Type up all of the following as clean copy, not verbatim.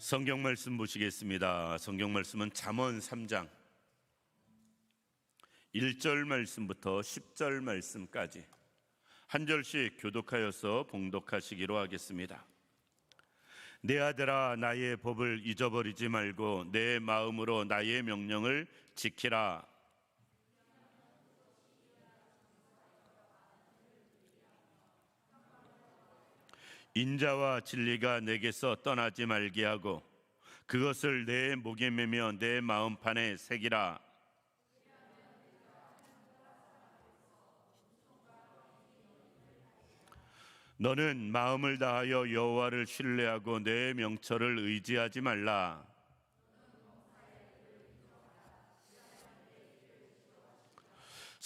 성경 말씀 보시겠습니다. 성경 말씀은 잠언 3장 1절 말씀부터 10절 말씀까지 한 절씩 교독하여서 봉독하시기로 하겠습니다. 내 아들아, 나의 법을 잊어버리지 말고 내 마음으로 나의 명령을 지키라. 인자와 진리가 내게서 떠나지 말게 하고 그것을 내 목에 매며 내 마음판에 새기라. 너는 마음을 다하여 여호와를 신뢰하고 내 명철을 의지하지 말라.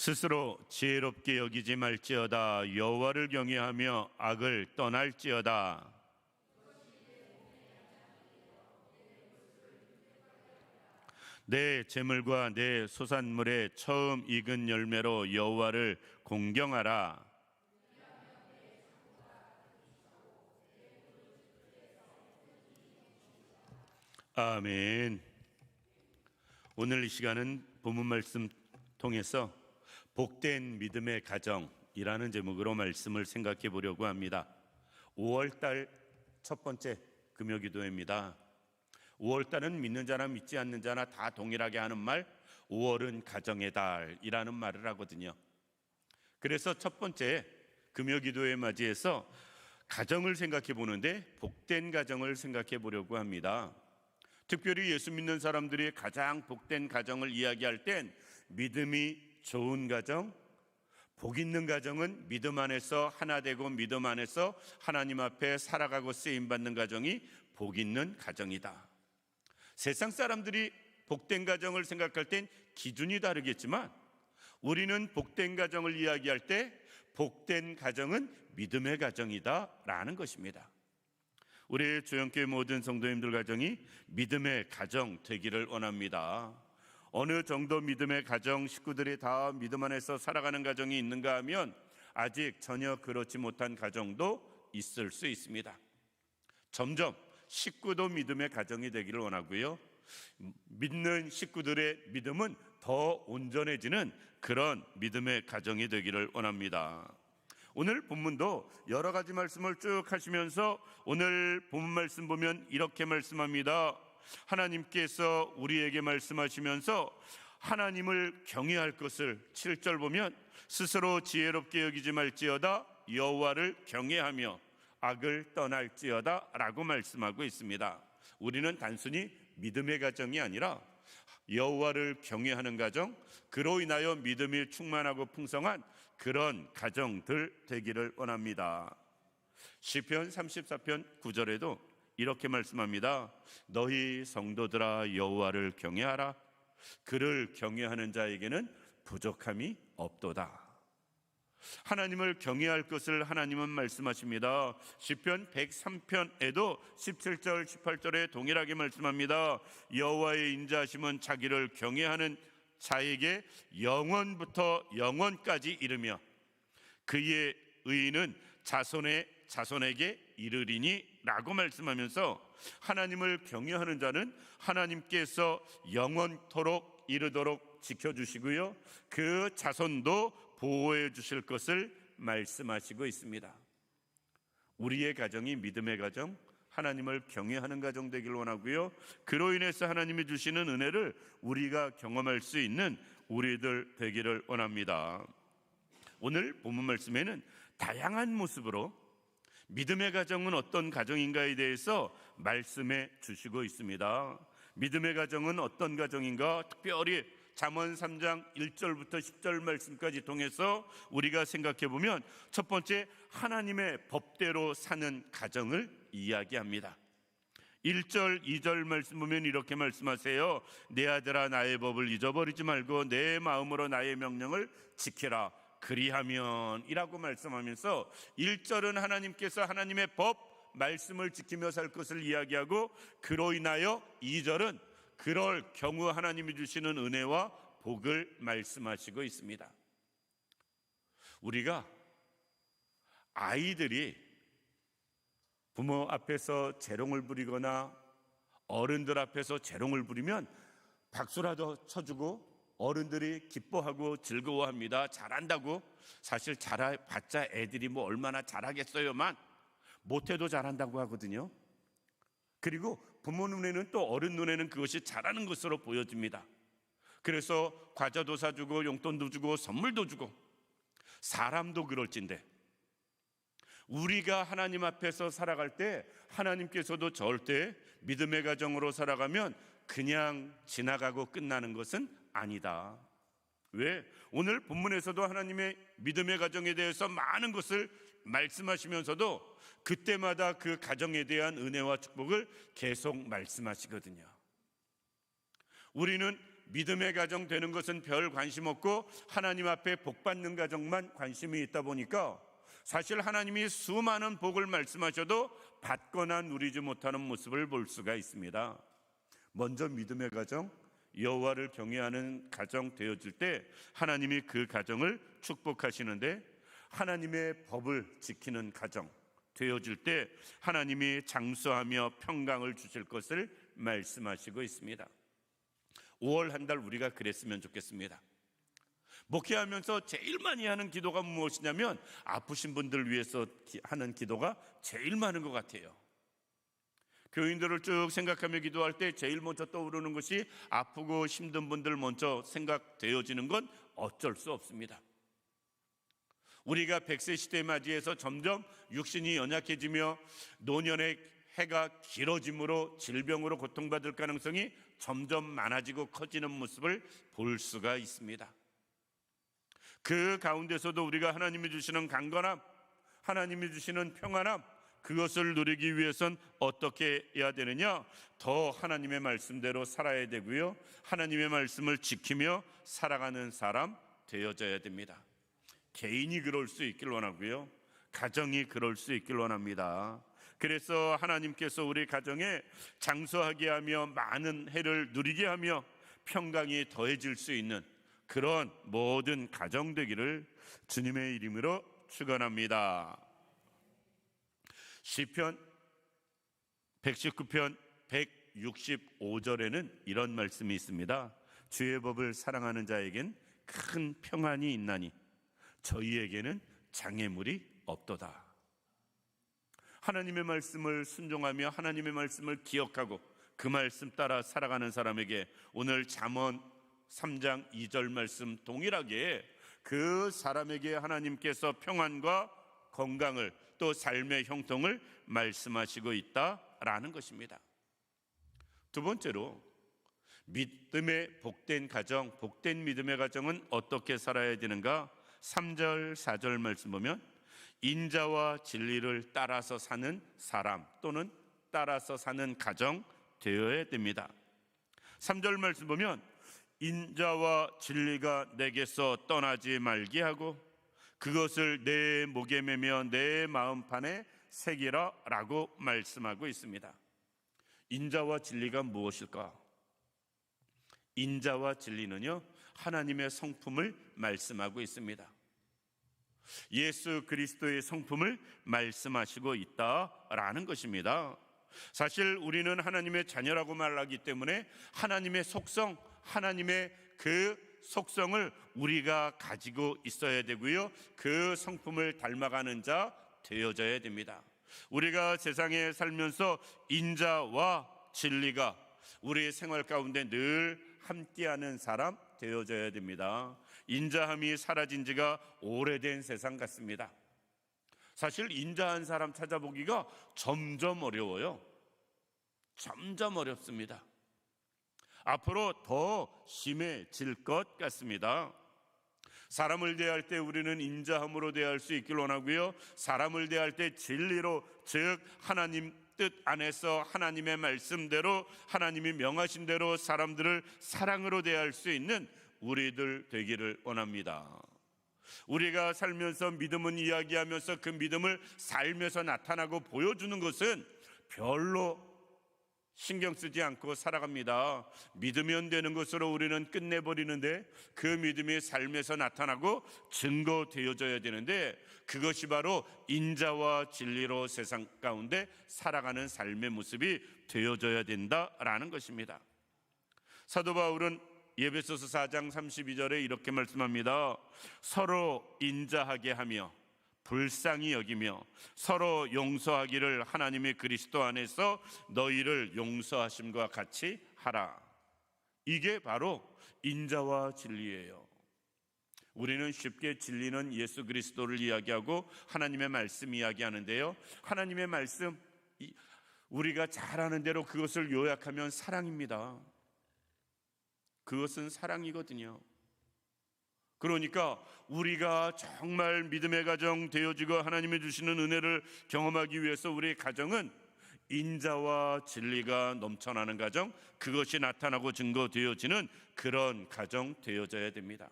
스스로 지혜롭게 여기지 말지어다. 여호와를 경외하며 악을 떠날지어다. 내 재물과 내 소산물의 처음 익은 열매로 여호와를 공경하라. 아멘. 오늘 이 시간은 본문 말씀 통해서 복된 믿음의 가정이라는 제목으로 말씀을 생각해 보려고 합니다. 5월달 첫 번째 금요기도회입니다. 5월달은 믿는 자나 믿지 않는 자나 다 동일하게 하는 말, 5월은 가정의 달이라는 말을 하거든요. 그래서 첫 번째 금요기도회 맞이해서 가정을 생각해 보는데 복된 가정을 생각해 보려고 합니다. 특별히 예수 믿는 사람들이 가장 복된 가정을 이야기할 땐 믿음이 좋은 가정, 복 있는 가정은 믿음 안에서 하나 되고 믿음 안에서 하나님 앞에 살아가고 쓰임받는 가정이 복 있는 가정이다. 세상 사람들이 복된 가정을 생각할 땐 기준이 다르겠지만 우리는 복된 가정을 이야기할 때 복된 가정은 믿음의 가정이다 라는 것입니다. 우리 조영교회 모든 성도님들 가정이 믿음의 가정 되기를 원합니다. 어느 정도 믿음의 가정, 식구들이 다 믿음 안에서 살아가는 가정이 있는가 하면 아직 전혀 그렇지 못한 가정도 있을 수 있습니다. 점점 식구도 믿음의 가정이 되기를 원하고요, 믿는 식구들의 믿음은 더 온전해지는 그런 믿음의 가정이 되기를 원합니다. 오늘 본문도 여러 가지 말씀을 쭉 하시면서 오늘 본문 말씀 보면 이렇게 말씀합니다. 하나님께서 우리에게 말씀하시면서 하나님을 경외할 것을 7절 보면 스스로 지혜롭게 여기지 말지어다 여호와를 경외하며 악을 떠날지어다 라고 말씀하고 있습니다. 우리는 단순히 믿음의 가정이 아니라 여호와를 경외하는 가정, 그로 인하여 믿음이 충만하고 풍성한 그런 가정들 되기를 원합니다. 시편 34편 9절에도 이렇게 말씀합니다. 너희 성도들아 여호와를 경외하라. 그를 경외하는 자에게는 부족함이 없도다. 하나님을 경외할 것을 하나님은 말씀하십니다. 시편 103편에도 17절 18절에 동일하게 말씀합니다. 여호와의 인자하심은 자기를 경외하는 자에게 영원부터 영원까지 이르며 그의 의인은 자손에게 이르리니 라고 말씀하면서 하나님을 경외하는 자는 하나님께서 영원토록 이르도록 지켜주시고요, 그 자손도 보호해 주실 것을 말씀하시고 있습니다. 우리의 가정이 믿음의 가정, 하나님을 경외하는 가정 되길 원하고요, 그로 인해서 하나님이 주시는 은혜를 우리가 경험할 수 있는 우리들 되기를 원합니다. 오늘 본문 말씀에는 다양한 모습으로 믿음의 가정은 어떤 가정인가에 대해서 말씀해 주시고 있습니다. 믿음의 가정은 어떤 가정인가? 특별히 잠언 3장 1절부터 10절 말씀까지 통해서 우리가 생각해 보면 첫 번째, 하나님의 법대로 사는 가정을 이야기합니다. 1절 2절 말씀 보면 이렇게 말씀하세요. 내 아들아, 나의 법을 잊어버리지 말고 내 마음으로 나의 명령을 지키라. 그리하면 이라고 말씀하면서 1절은 하나님께서 하나님의 법 말씀을 지키며 살 것을 이야기하고, 그로 인하여 2절은 그럴 경우 하나님이 주시는 은혜와 복을 말씀하시고 있습니다. 우리가 아이들이 부모 앞에서 재롱을 부리거나 어른들 앞에서 재롱을 부리면 박수라도 쳐주고 어른들이 기뻐하고 즐거워합니다. 잘한다고. 사실 잘해봤자 애들이 뭐 얼마나 잘하겠어요만, 못해도 잘한다고 하거든요. 그리고 부모 눈에는 또 어른 눈에는 그것이 잘하는 것으로 보여집니다. 그래서 과자도 사주고 용돈도 주고 선물도 주고. 사람도 그럴진데 우리가 하나님 앞에서 살아갈 때 하나님께서도 절대 믿음의 가정으로 살아가면 그냥 지나가고 끝나는 것은 아니다. 왜? 오늘 본문에서도 하나님의 믿음의 가정에 대해서 많은 것을 말씀하시면서도 그때마다 그 가정에 대한 은혜와 축복을 계속 말씀하시거든요. 우리는 믿음의 가정 되는 것은 별 관심 없고 하나님 앞에 복 받는 가정만 관심이 있다 보니까 사실 하나님이 수많은 복을 말씀하셔도 받거나 누리지 못하는 모습을 볼 수가 있습니다. 먼저 믿음의 가정, 여호와를 경외하는 가정 되어질 때 하나님이 그 가정을 축복하시는데, 하나님의 법을 지키는 가정 되어질 때 하나님이 장수하며 평강을 주실 것을 말씀하시고 있습니다. 5월 한 달 우리가 그랬으면 좋겠습니다. 목회하면서 제일 많이 하는 기도가 무엇이냐면 아프신 분들 위해서 하는 기도가 제일 많은 것 같아요. 교인들을 쭉 생각하며 기도할 때 제일 먼저 떠오르는 것이 아프고 힘든 분들 먼저 생각되어지는 건 어쩔 수 없습니다. 우리가 100세 시대에 맞이해서 점점 육신이 연약해지며 노년의 해가 길어짐으로 질병으로 고통받을 가능성이 점점 많아지고 커지는 모습을 볼 수가 있습니다. 그 가운데서도 우리가 하나님이 주시는 강건함, 하나님이 주시는 평안함, 그것을 누리기 위해선 어떻게 해야 되느냐? 더 하나님의 말씀대로 살아야 되고요, 하나님의 말씀을 지키며 살아가는 사람 되어져야 됩니다. 개인이 그럴 수 있길 원하고요, 가정이 그럴 수 있길 원합니다. 그래서 하나님께서 우리 가정에 장수하게 하며 많은 해를 누리게 하며 평강이 더해질 수 있는 그런 모든 가정 되기를 주님의 이름으로 축원합니다. 시편 119편 165절에는 이런 말씀이 있습니다. 주의 법을 사랑하는 자에겐 큰 평안이 있나니 저희에게는 장애물이 없도다. 하나님의 말씀을 순종하며 하나님의 말씀을 기억하고 그 말씀 따라 살아가는 사람에게 오늘 잠언 3장 2절 말씀 동일하게 그 사람에게 하나님께서 평안과 건강을 또 삶의 형통을 말씀하시고 있다라는 것입니다. 두 번째로 믿음의 복된 가정, 복된 믿음의 가정은 어떻게 살아야 되는가? 3절 4절 말씀 보면 인자와 진리를 따라서 사는 사람 또는 따라서 사는 가정 되어야 됩니다. 3절 말씀 보면 인자와 진리가 내게서 떠나지 말게 하고 그것을 내 목에 매며 내 마음판에 새기라 라고 말씀하고 있습니다. 인자와 진리가 무엇일까? 인자와 진리는요, 하나님의 성품을 말씀하고 있습니다. 예수 그리스도의 성품을 말씀하시고 있다라는 것입니다. 사실 우리는 하나님의 자녀라고 말하기 때문에 하나님의 속성, 하나님의 그 속성을 우리가 가지고 있어야 되고요, 그 성품을 닮아가는 자 되어져야 됩니다. 우리가 세상에 살면서 인자와 진리가 우리의 생활 가운데 늘 함께하는 사람 되어져야 됩니다. 인자함이 사라진 지가 오래된 세상 같습니다. 사실 인자한 사람 찾아보기가 점점 어려워요. 점점 어렵습니다. 앞으로 더 심해질 것 같습니다. 사람을 대할 때 우리는 인자함으로 대할 수 있길 원하고요, 사람을 대할 때 진리로, 즉 하나님 뜻 안에서 하나님의 말씀대로 하나님이 명하신 대로 사람들을 사랑으로 대할 수 있는 우리들 되기를 원합니다. 우리가 살면서 믿음은 이야기하면서 그 믿음을 삶에서 나타나고 보여주는 것은 별로 신경 쓰지 않고 살아갑니다. 믿으면 되는 것으로 우리는 끝내버리는데, 그 믿음이 삶에서 나타나고 증거되어져야 되는데, 그것이 바로 인자와 진리로 세상 가운데 살아가는 삶의 모습이 되어져야 된다라는 것입니다. 사도 바울은 에베소서 4장 32절에 이렇게 말씀합니다. 서로 인자하게 하며 불쌍히 여기며 서로 용서하기를 하나님의 그리스도 안에서 너희를 용서하심과 같이 하라. 이게 바로 인자와 진리예요. 우리는 쉽게 진리는 예수 그리스도를 이야기하고 하나님의 말씀 이야기하는데요, 하나님의 말씀, 우리가 잘 아는 대로 그것을 요약하면 사랑입니다. 그것은 사랑이거든요. 그러니까 우리가 정말 믿음의 가정 되어지고 하나님이 주시는 은혜를 경험하기 위해서 우리의 가정은 인자와 진리가 넘쳐나는 가정, 그것이 나타나고 증거되어지는 그런 가정 되어져야 됩니다.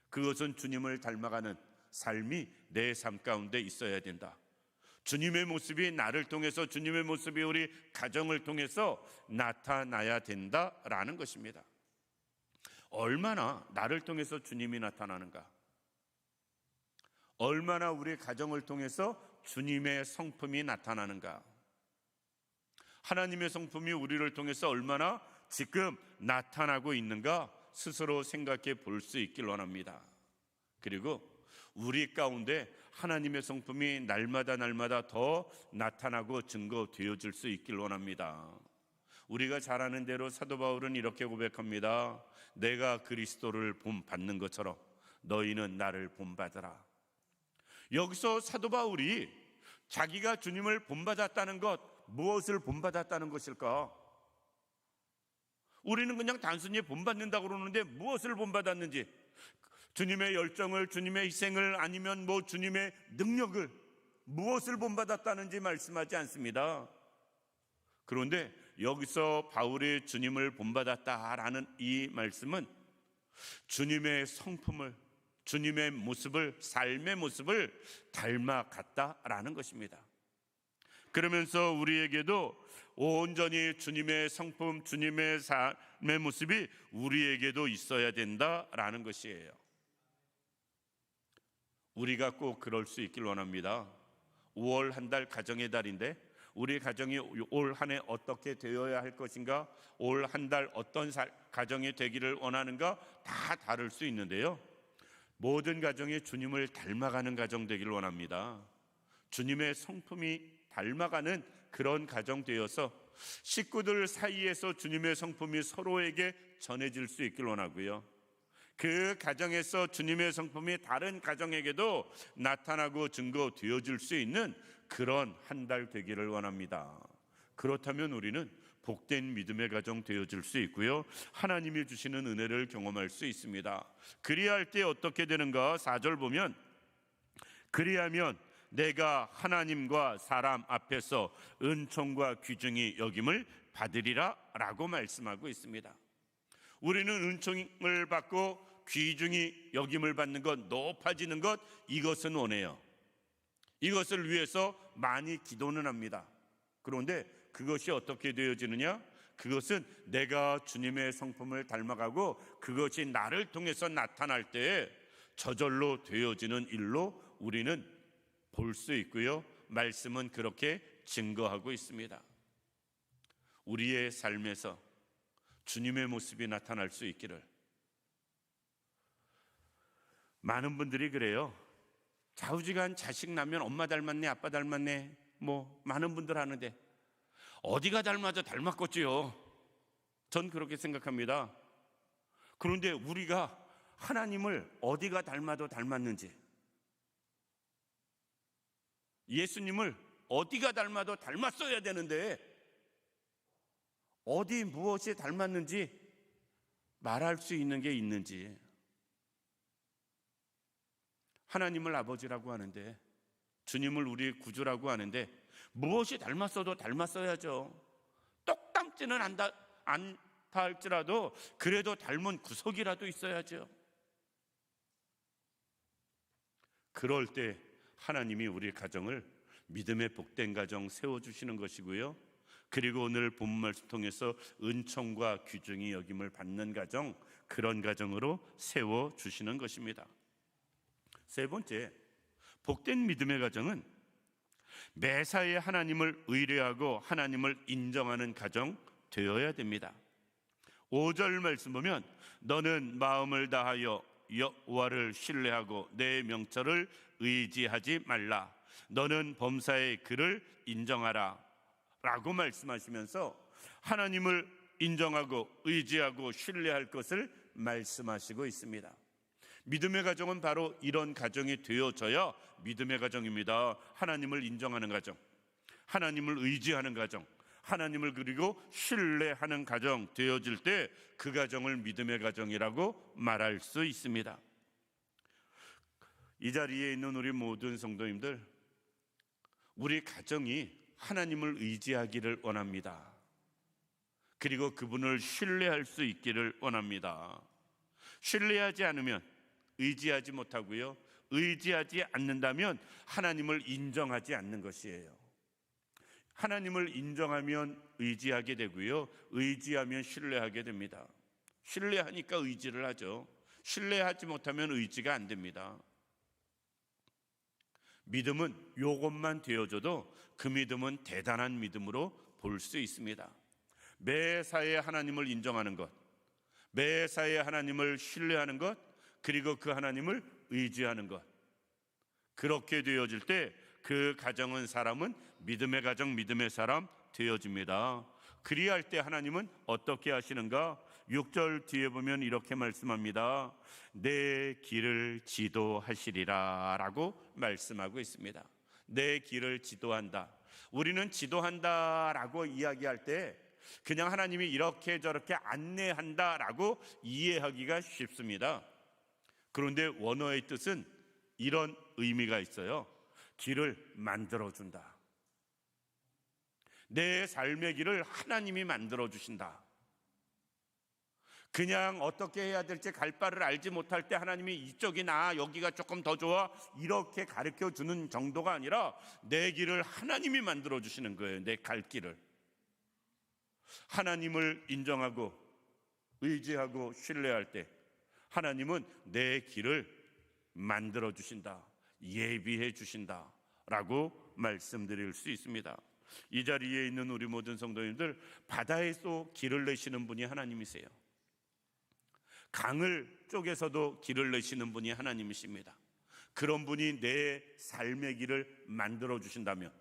그것은 주님을 닮아가는 삶이 내 삶 가운데 있어야 된다. 주님의 모습이 나를 통해서, 주님의 모습이 우리 가정을 통해서 나타나야 된다라는 것입니다. 얼마나 나를 통해서 주님이 나타나는가? 얼마나 우리 가정을 통해서 주님의 성품이 나타나는가? 하나님의 성품이 우리를 통해서 얼마나 지금 나타나고 있는가 스스로 생각해 볼 수 있길 원합니다. 그리고 우리 가운데 하나님의 성품이 날마다 더 나타나고 증거되어질 수 있길 원합니다. 우리가 잘 아는 대로 사도 바울은 이렇게 고백합니다. 내가 그리스도를 본받는 것처럼 너희는 나를 본받으라. 여기서 사도 바울이 자기가 주님을 본받았다는 것, 무엇을 본받았다는 것일까? 우리는 그냥 단순히 본받는다고 그러는데 무엇을 본받았는지, 주님의 열정을, 주님의 희생을, 아니면 주님의 능력을, 무엇을 본받았다는지 말씀하지 않습니다. 그런데 여기서 바울이 주님을 본받았다라는 이 말씀은 주님의 성품을, 주님의 모습을, 삶의 모습을 닮아갔다라는 것입니다. 그러면서 우리에게도 온전히 주님의 성품, 주님의 삶의 모습이 우리에게도 있어야 된다라는 것이에요. 우리가 꼭 그럴 수 있길 원합니다. 5월 한 달 가정의 달인데, 우리 가정이 올 한 해 어떻게 되어야 할 것인가, 올 한 달 어떤 가정이 되기를 원하는가, 다 다를 수 있는데요, 모든 가정이 주님을 닮아가는 가정 되기를 원합니다. 주님의 성품이 닮아가는 그런 가정 되어서 식구들 사이에서 주님의 성품이 서로에게 전해질 수 있길 원하고요, 그 가정에서 주님의 성품이 다른 가정에게도 나타나고 증거되어질 수 있는 그런 한 달 되기를 원합니다. 그렇다면 우리는 복된 믿음의 가정 되어질 수 있고요, 하나님이 주시는 은혜를 경험할 수 있습니다. 그리할 때 어떻게 되는가? 4절 보면, 그리하면 내가 하나님과 사람 앞에서 은총과 귀중히 여김을 받으리라 라고 말씀하고 있습니다. 우리는 은총을 받고 귀중히 여김을 받는 것, 높아지는 것, 이것은 원해요. 이것을 위해서 많이 기도는 합니다. 그런데 그것이 어떻게 되어지느냐? 그것은 내가 주님의 성품을 닮아가고 그것이 나를 통해서 나타날 때에 저절로 되어지는 일로 우리는 볼 수 있고요, 말씀은 그렇게 증거하고 있습니다. 우리의 삶에서 주님의 모습이 나타날 수 있기를. 많은 분들이 그래요. 좌우지간 자식 낳으면 엄마 닮았네, 아빠 닮았네, 많은 분들 하는데 어디가 닮아도 닮았겠지요. 전 그렇게 생각합니다. 그런데 우리가 하나님을 어디가 닮아도 닮았는지, 예수님을 어디가 닮아도 닮았어야 되는데 어디 무엇이 닮았는지 말할 수 있는 게 있는지. 하나님을 아버지라고 하는데, 주님을 우리 구주라고 하는데 무엇이 닮았어도 닮았어야죠. 똑 닮지는 않다 할지라도 그래도 닮은 구석이라도 있어야죠. 그럴 때 하나님이 우리 가정을 믿음의 복된 가정 세워주시는 것이고요, 그리고 오늘 본문 말씀 통해서 은총과 귀중히 여김을 받는 가정, 그런 가정으로 세워주시는 것입니다. 세 번째, 복된 믿음의 가정은 매사에 하나님을 의뢰하고 하나님을 인정하는 가정 되어야 됩니다. 5절 말씀 보면 너는 마음을 다하여 여호와를 신뢰하고 내 명철을 의지하지 말라. 너는 범사의 그를 인정하라 라고 말씀하시면서 하나님을 인정하고 의지하고 신뢰할 것을 말씀하시고 있습니다. 믿음의 가정은 바로 이런 가정이 되어져야 믿음의 가정입니다. 하나님을 인정하는 가정, 하나님을 의지하는 가정, 하나님을 그리고 신뢰하는 가정 되어질 때 그 가정을 믿음의 가정이라고 말할 수 있습니다. 이 자리에 있는 우리 모든 성도님들, 우리 가정이 하나님을 의지하기를 원합니다. 그리고 그분을 신뢰할 수 있기를 원합니다. 신뢰하지 않으면 의지하지 못하고요, 의지하지 않는다면 하나님을 인정하지 않는 것이에요. 하나님을 인정하면 의지하게 되고요, 의지하면 신뢰하게 됩니다. 신뢰하니까 의지를 하죠. 신뢰하지 못하면 의지가 안 됩니다. 믿음은 이것만 되어져도 그 믿음은 대단한 믿음으로 볼 수 있습니다. 매사에 하나님을 인정하는 것, 매사에 하나님을 신뢰하는 것, 그리고 그 하나님을 의지하는 것, 그렇게 되어질 때 그 가정은 사람은 믿음의 가정, 믿음의 사람 되어집니다. 그리할 때 하나님은 어떻게 하시는가? 6절 뒤에 보면 이렇게 말씀합니다. 내 길을 지도하시리라 라고 말씀하고 있습니다. 내 길을 지도한다. 우리는 지도한다 라고 이야기할 때 그냥 하나님이 이렇게 저렇게 안내한다 라고 이해하기가 쉽습니다. 그런데 원어의 뜻은 이런 의미가 있어요. 길을 만들어준다. 내 삶의 길을 하나님이 만들어주신다. 그냥 어떻게 해야 될지 갈 바를 알지 못할 때 하나님이 이쪽이 나아, 여기가 조금 더 좋아, 이렇게 가르쳐주는 정도가 아니라 내 길을 하나님이 만들어주시는 거예요. 내 갈 길을 하나님을 인정하고 의지하고 신뢰할 때 하나님은 내 길을 만들어주신다, 예비해 주신다 라고 말씀드릴 수 있습니다. 이 자리에 있는 우리 모든 성도님들, 바다에서 길을 내시는 분이 하나님이세요. 강을 쪼개서도 길을 내시는 분이 하나님이십니다. 그런 분이 내 삶의 길을 만들어 주신다면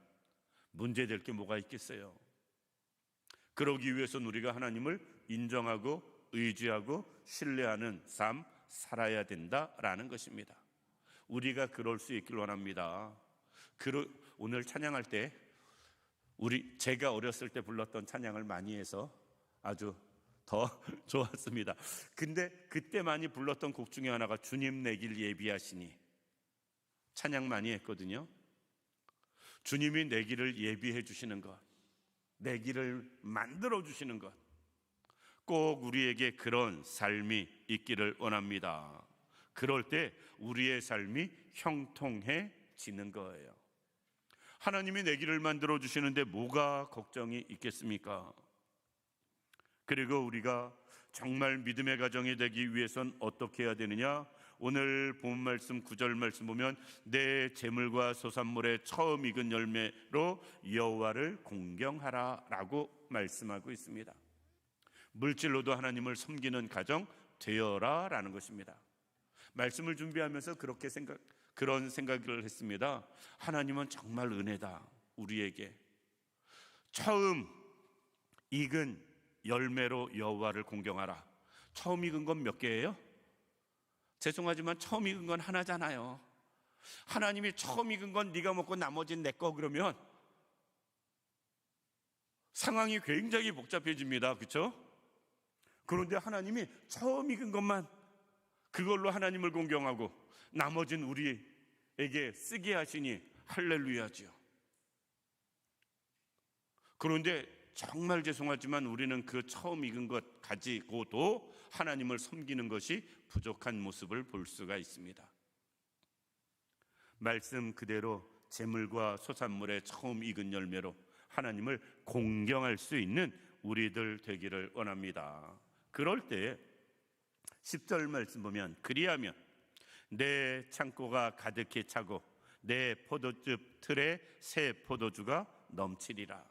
문제될 게 뭐가 있겠어요? 그러기 위해서는 우리가 하나님을 인정하고 의지하고 신뢰하는 삶 살아야 된다라는 것입니다. 우리가 그럴 수 있길 원합니다. 오늘 찬양할 때 제가 어렸을 때 불렀던 찬양을 많이 해서 아주 더 좋았습니다. 근데 그때 많이 불렀던 곡 중에 하나가 주님 내 길 예비하시니, 찬양 많이 했거든요. 주님이 내 길을 예비해 주시는 것, 내 길을 만들어 주시는 것, 꼭 우리에게 그런 삶이 있기를 원합니다. 그럴 때 우리의 삶이 형통해지는 거예요. 하나님이 내 길을 만들어 주시는데 뭐가 걱정이 있겠습니까? 그리고 우리가 정말 믿음의 가정이 되기 위해선 어떻게 해야 되느냐? 오늘 본 말씀 9절 말씀 보면 내 재물과 소산물의 처음 익은 열매로 여호와를 공경하라 라고 말씀하고 있습니다. 물질로도 하나님을 섬기는 가정 되어라 라는 것입니다. 말씀을 준비하면서 그런 생각을 했습니다. 하나님은 정말 은혜다. 우리에게 처음 익은 열매로 여호와를 공경하라. 처음 익은 건 몇 개예요? 죄송하지만 처음 익은 건 하나잖아요. 하나님이 처음 익은 건 네가 먹고 나머지는 내 거 그러면 상황이 굉장히 복잡해집니다. 그렇죠? 그런데 하나님이 처음 익은 것만 그걸로 하나님을 공경하고 나머지는 우리에게 쓰게 하시니 할렐루야지요. 그런데 정말 죄송하지만 우리는 그 처음 익은 것 가지고도 하나님을 섬기는 것이 부족한 모습을 볼 수가 있습니다. 말씀 그대로 재물과 소산물의 처음 익은 열매로 하나님을 공경할 수 있는 우리들 되기를 원합니다. 그럴 때 10절 말씀 보면 그리하면 내 창고가 가득히 차고 내 포도즙 틀에 새 포도주가 넘치리라.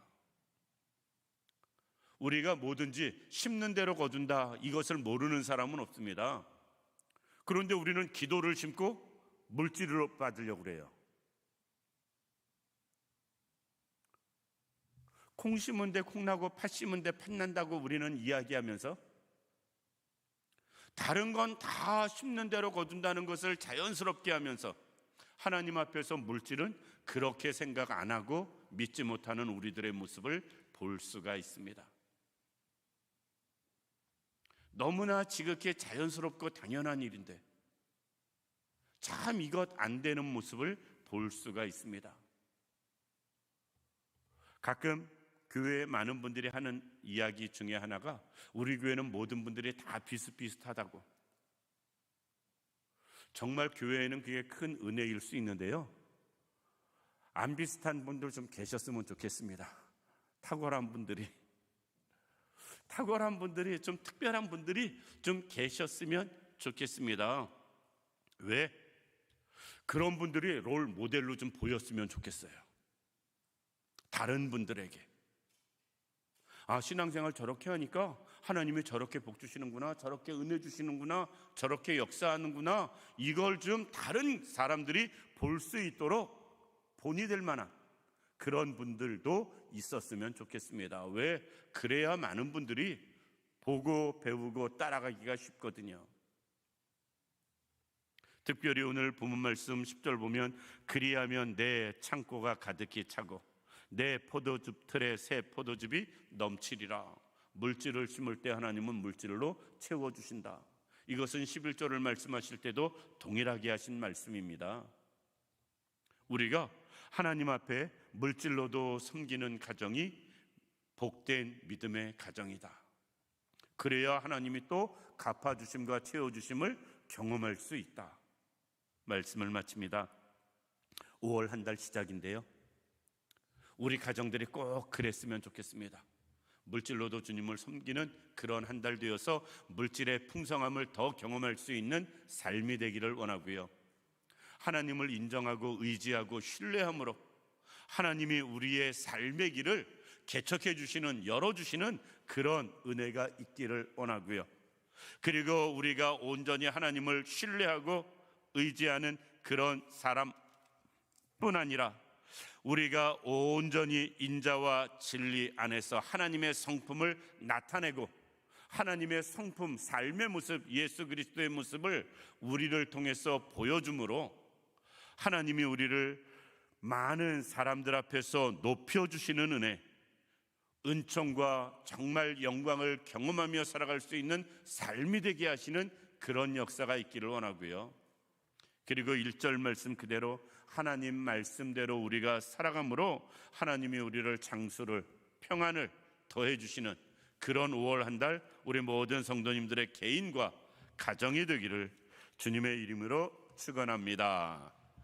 우리가 뭐든지 심는 대로 거둔다, 이것을 모르는 사람은 없습니다. 그런데 우리는 기도를 심고 물질을 받으려고 그래요. 콩 심은 데 콩 나고 팥 심은 데 팥 난다고 우리는 이야기하면서 다른 건 다 심는 대로 거둔다는 것을 자연스럽게 하면서 하나님 앞에서 물질은 그렇게 생각 안 하고 믿지 못하는 우리들의 모습을 볼 수가 있습니다. 너무나 지극히 자연스럽고 당연한 일인데 참 이것 안 되는 모습을 볼 수가 있습니다. 가끔 교회에 많은 분들이 하는 이야기 중에 하나가 우리 교회는 모든 분들이 다 비슷비슷하다고. 정말 교회에는 그게 큰 은혜일 수 있는데요, 안 비슷한 분들 좀 계셨으면 좋겠습니다. 탁월한 분들이 좀 특별한 분들이 좀 계셨으면 좋겠습니다. 왜? 그런 분들이 롤 모델로 좀 보였으면 좋겠어요. 다른 분들에게 신앙생활 저렇게 하니까 하나님이 저렇게 복 주시는구나, 저렇게 은혜 주시는구나, 저렇게 역사하는구나, 이걸 좀 다른 사람들이 볼 수 있도록 본이 될 만한 그런 분들도 있었으면 좋겠습니다. 왜? 그래야 많은 분들이 보고 배우고 따라가기가 쉽거든요. 특별히 오늘 본문 말씀 10절 보면 그리하면 내 창고가 가득히 차고 내 포도즙 틀에 새 포도즙이 넘치리라. 물질을 심을 때 하나님은 물질로 채워주신다. 이것은 11절을 말씀하실 때도 동일하게 하신 말씀입니다. 우리가 하나님 앞에 물질로도 섬기는 가정이 복된 믿음의 가정이다. 그래야 하나님이 또 갚아주심과 채워주심을 경험할 수 있다. 말씀을 마칩니다. 5월 한 달 시작인데요, 우리 가정들이 꼭 그랬으면 좋겠습니다. 물질로도 주님을 섬기는 그런 한 달 되어서 물질의 풍성함을 더 경험할 수 있는 삶이 되기를 원하고요, 하나님을 인정하고 의지하고 신뢰함으로 하나님이 우리의 삶의 길을 개척해 주시는, 열어주시는 그런 은혜가 있기를 원하고요, 그리고 우리가 온전히 하나님을 신뢰하고 의지하는 그런 사람뿐 아니라 우리가 온전히 인자와 진리 안에서 하나님의 성품을 나타내고 하나님의 성품, 삶의 모습, 예수 그리스도의 모습을 우리를 통해서 보여줌으로 하나님이 우리를 많은 사람들 앞에서 높여주시는 은혜, 은총과 정말 영광을 경험하며 살아갈 수 있는 삶이 되게 하시는 그런 역사가 있기를 원하고요, 그리고 1절 말씀 그대로 하나님 말씀대로 우리가 살아감으로 하나님이 우리를 장수를, 평안을 더해 주시는 그런 5월 한 달 우리 모든 성도님들의 개인과 가정이 되기를 주님의 이름으로 축원합니다.